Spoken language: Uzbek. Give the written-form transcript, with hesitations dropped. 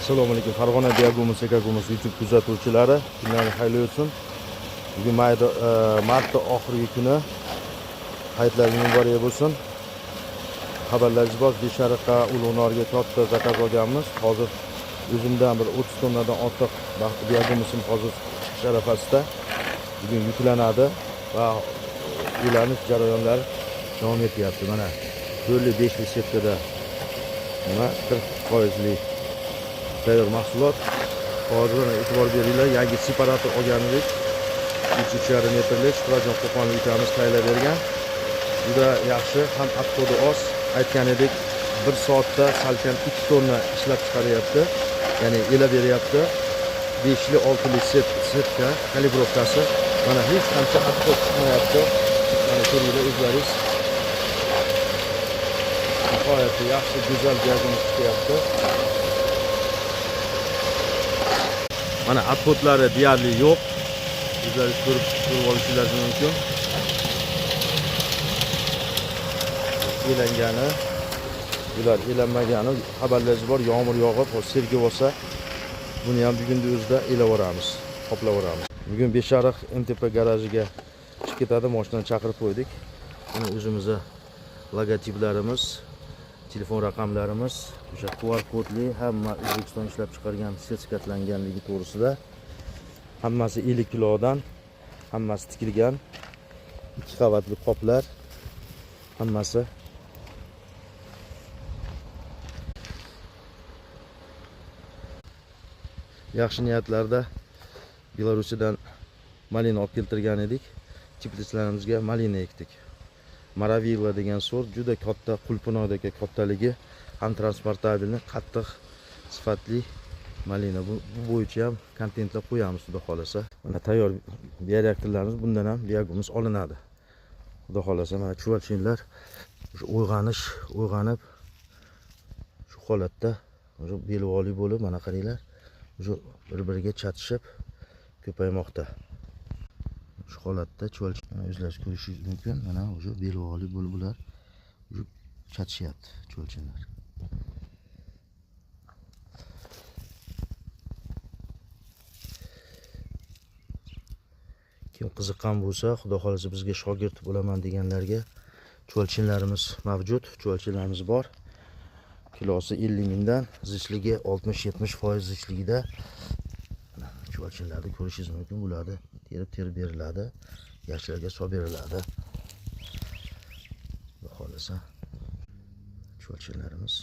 Assalomu alaykum. Farg'ona Diagumus Ekagumus YouTube kuzatuvchilari, kunlaringiz xayrli o'tsin. Bugun martda oxirgi kuni. Hayitlaringiz muborak bo'lsin. Xabarlaringiz bor, Beshariqqa Ulug'norga katta zakaz olganmiz. Hozir o'zimdan bir 30 tonnadan ortiq Diagumusim hozir sharafasida bugun yuklanadi va ulanish jarayonlari davom etyapti. Mana 4-5 setkada nima 40% tayyor mahsulot. Hozir e'tibor beringlar, yangi separator olgandik. 3,5 metrlik Shuhratjon Qo'qonlik ukamiz tayyorlab bergan. Juda yaxshi, ham abqodi oz. Aytgan edik, 1 soatda salkam 2 tonna ishlab chiqaryapti. Ya'ni elab beryapti. 5li 6li setka kalibrovkasi. Mana hech qancha abqod chiqmayapti. Mana ko'ringlar o'zlaringiz. Nihoyatda yaxshi, go'zal diagnoz chiqyapti. Mana abqodlari deyarli yo'q. O'zlaringiz ko'rib olishingiz mumkin. Elangani, ular elanmagani xabarlaringiz bor. Yomg'ir yog'ib, sergi bo'lsa, buni ham bugunning o'zida elaveramiz, qoplaveramiz. Bugun Beshariq MTP garajiga chiqib ketadi, mashinani chaqirib qo'ydik. Buni o'zimizga logotiplarimiz, telefon raqamlarimiz, o'sha QR kodli hamma O'zbekiston ishlab chiqargan sertifikatlanganligi to'g'risida. Hammasi 50 kilodan, hammasi tikilgan. 2 qavatli qoplar, hammasi yaxshi niyatlarda Belorusiyadan malina olib keltirgan edik. Teplislarimizga malina ekdik. Maravilla degan sort juda katta, qulpinodagi kattaligi, ham transportabilni, qattiq sifatli malina. Bu bo'yicha ham kontentlab qo'yamiz, xudo xolasa. Mana tayyor bioreaktorlarimiz bundan ham Diagumumus olinadi. Xudo xolasa, mana chuvalchinlar o'sha uyg'onib shu holatda o'sha belvoli bo'lib, mana qaranglar, o'sha bir-biriga chatishib ko'paymoqda. Shu holatda chuvalchin o'zlaringiz ko'rishingiz mumkin. Mana o'sha belvoli bo'lib ular o'sha chatishyapti chuvalchinlar. Kim qiziqqan bo'lsa, xudo xolasa bizga shogird bo'laman deganlarga chuvalchinlarimiz mavjud, chuvalchinlarimiz bor. Kilosi 50 mingdan, zichligi 60-70% zichligida chuvalchinlarni ko'rishingiz mumkin. Bularni terib beriladi, yoshlarga solib beriladi. Xudo xolasa chuvalchinlarimiz